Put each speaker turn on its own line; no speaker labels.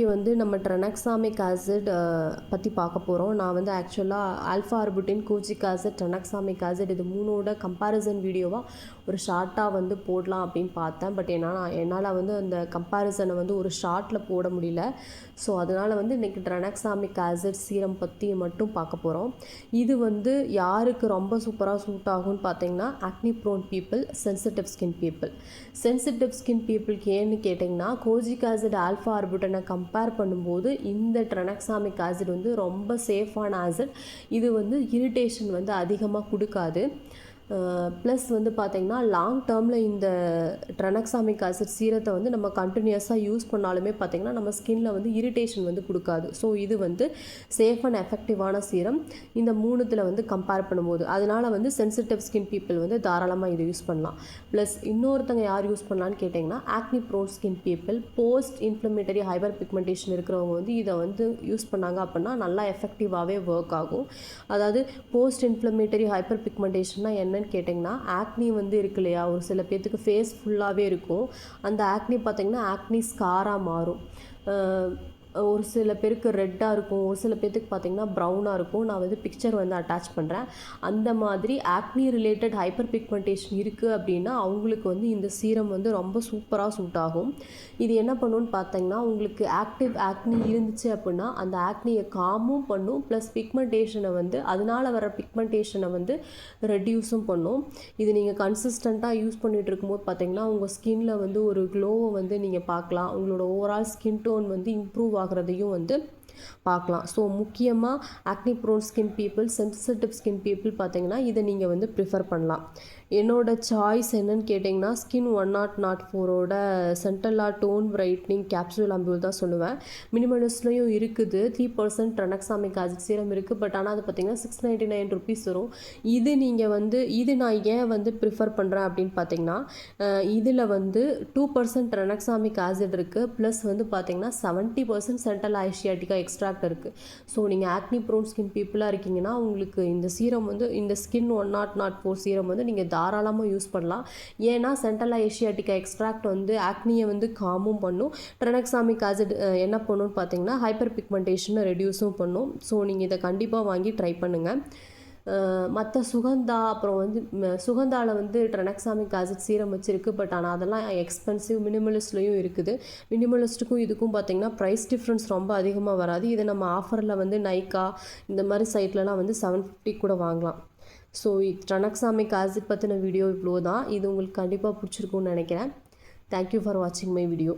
இன்றைக்கி வந்து நம்ம ட்ரெனக்ஸாமிக் ஆசிட் பற்றி பார்க்க போகிறோம். நான் வந்து ஆக்சுவலாக alpha arbutin, kojic acid, tranexamic acid இது 3ஓட கம்பேரிசன் வீடியோவாக ஒரு ஷார்ட்டாக வந்து போடலாம் அப்படின்னு பார்த்தேன். பட் என்னால் வந்து அந்த கம்பேரிசனை வந்து ஒரு ஷார்ட்டில் போட முடியல. ஸோ அதனால் வந்து இன்றைக்கி ட்ரெனக்ஸாமிக் ஆசிட் சீரம் பற்றி மட்டும் பார்க்க போகிறோம். இது வந்து யாருக்கு ரொம்ப சூப்பராக சூட் ஆகும்னு பார்த்தீங்கன்னா acne prone people, sensitive skin people. Sensitive skin பீப்புளுக்கு ஏன்னு கேட்டிங்கன்னா கோஜிக் ஆசிட் ஆல்ஃபா ஆர்புட்டனை கம்பேர் பண்ணும்போது இந்த ட்ரெனக்ஸாமிக் ஆசிட் வந்து ரொம்ப சேஃபான ஆசிட். இது வந்து இரிட்டேஷன் வந்து அதிகமாக கொடுக்காது. ப்ளஸ் வந்து பார்த்திங்கன்னா லாங் டேர்மில் இந்த ட்ரெனக்ஸாமிக் ஆசிட் சீரத்தை வந்து நம்ம கண்டினியூஸாக யூஸ் பண்ணாலுமே பார்த்திங்கன்னா நம்ம ஸ்கின்னில் வந்து இரிட்டேஷன் வந்து கொடுக்காது. ஸோ இது வந்து சேஃப் அண்ட் எஃபெக்டிவான சீரம் இந்த மூணுத்தில் வந்து கம்பேர் பண்ணும்போது. அதனால் வந்து சென்சிட்டிவ் ஸ்கின் பீப்புள் வந்து தாராளமாக இதை யூஸ் பண்ணலாம். ப்ளஸ் இன்னொருத்தங்க யார் யூஸ் பண்ணலான்னு கேட்டிங்கன்னா acne prone skin people, post inflammatory hyperpigmentation இருக்கிறவங்க வந்து இதை வந்து யூஸ் பண்ணாங்க அப்படின்னா நல்லா எஃபெக்டிவாகவே ஒர்க் ஆகும். அதாவது போஸ்ட் இன்ஃப்ளமேட்டரி ஹைப்பர் பிக்மெண்டேஷன்னா என்ன கேட்டிங்கன்னா ஆக்னி வந்து இருக்கு இல்லையா, ஒரு சில பேர்த்துக்கு ஃபேஸ் ஃபுல்லாகவே இருக்கும். அந்த ஆக்னி பார்த்திங்கன்னா ஆக்னி ஸ்காராக மாறும். ஒரு சில பேருக்கு ரெட்டாக இருக்கும், ஒரு சில பேர்த்துக்கு பார்த்திங்கன்னா ப்ரௌனாக இருக்கும். நான் வந்து பிக்சர் வந்து அட்டாச் பண்ணுறேன். அந்த மாதிரி ஆக்னி ரிலேட்டட் ஹைப்பர் பிக்மெண்டேஷன் இருக்குது அப்படின்னா அவங்களுக்கு வந்து இந்த சீரம் வந்து ரொம்ப சூப்பராக சூட் ஆகும். இது என்ன பண்ணுன்னு பார்த்தீங்கன்னா உங்களுக்கு ஆக்டிவ் ஆக்னி இருந்துச்சு அப்படின்னா அந்த ஆக்னியை காமும் பண்ணும், ப்ளஸ் பிக்மெண்டேஷனை வந்து அதனால் வர பிக்மெண்டேஷனை வந்து ரெடியூஸும் பண்ணும். இது நீங்கள் கன்சிஸ்டண்ட்டாக யூஸ் பண்ணிகிட்டு இருக்கும்போது பார்த்திங்கன்னா உங்கள் ஸ்கின்னில் வந்து ஒரு க்ளோவை வந்து நீங்கள் பார்க்கலாம். உங்களோட ஓவரால் ஸ்கின் டோன் வந்து இம்ப்ரூவ் ஆகிறதையும் வந்து பார்க்கலாம். ஸோ முக்கியமாக acne prone skin people, sensitive skin people பார்த்தீங்கன்னா இதை நீங்கள் வந்து ப்ரிஃபர் பண்ணலாம். என்னோட சாய்ஸ் என்னன்னு கேட்டிங்கன்னா ஸ்கின் 104ஓட சென்டல்லா டோன் பிரைட்னிங் கேப்சூல் அம்பியூல் தான் சொல்லுவேன். மினிமலிஸ்ட்லையும் இருக்குது, 3% ட்ரெனக்ஸாமிக் ஆசிட் சீரம் இருக்குது. பட் ஆனால் அது பார்த்திங்கன்னா 699 rupees வரும். இது நீங்கள் வந்து இது நான் ஏன் வந்து ப்ரிஃபர் பண்ணுறேன் அப்படின்னு பார்த்தீங்கன்னா இதில் வந்து 2% ட்ரெனக்ஸாமிக் ஆசிட் இருக்குது, ப்ளஸ் வந்து பார்த்திங்கன்னா 70% சென்டல்லா ஏஷியாட்டிகா எக்ஸ்ட்ராக்ட் இருக்குது. ஸோ நீங்கள் ஆக்னி ப்ரோன் ஸ்கின் பீப்புளாக இருக்கீங்கன்னா உங்களுக்கு இந்த சீரம் வந்து இந்த ஸ்கின் 104 சீரம் வந்து நீங்கள் தாராளமாக யூஸ் பண்ணலாம். ஏன்னா சென்டல்லா ஏஷியாட்டிகா எக்ஸ்ட்ராக்ட் வந்து ஆக்னியை வந்து காமும் பண்ணும். ட்ரெனக்ஸாமிக் ஆசிட் என்ன பண்ணுன்னு பார்த்தீங்கன்னா ஹைப்பர் பிக்மெண்டேஷனை ரெடியூஸும் பண்ணும். ஸோ நீங்கள் இதை கண்டிப்பாக வாங்கி ட்ரை பண்ணுங்கள். மற்ற சுகந்தா அப்புறம் வந்து சுகந்தாவில் வந்து ட்ரெனக்ஸாமிக் ஆசிட் சீரம் வச்சுருக்கு. பட் ஆனால் அதெல்லாம் எக்ஸ்பென்சிவ். மினிமலிஸ்ட்லேயும் இருக்குது. மினிமலிஸ்ட்டுக்கும் இதுக்கும் பார்த்திங்கன்னா ப்ரைஸ் டிஃப்ரென்ஸ் ரொம்ப அதிகமாக வராது. இதை நம்ம ஆஃபரில் வந்து நைக்கா இந்த மாதிரி சைட்லலாம் வந்து 750 கூட வாங்கலாம். ஸோ ட்ரெனக்ஸாமிக் ஆசிட் பற்றின வீடியோ இவ்வளோ தான். இது உங்களுக்கு கண்டிப்பாக பிடிச்சிருக்குன்னு நினைக்கிறேன். தேங்க்யூ ஃபார் வாட்சிங் மை வீடியோ.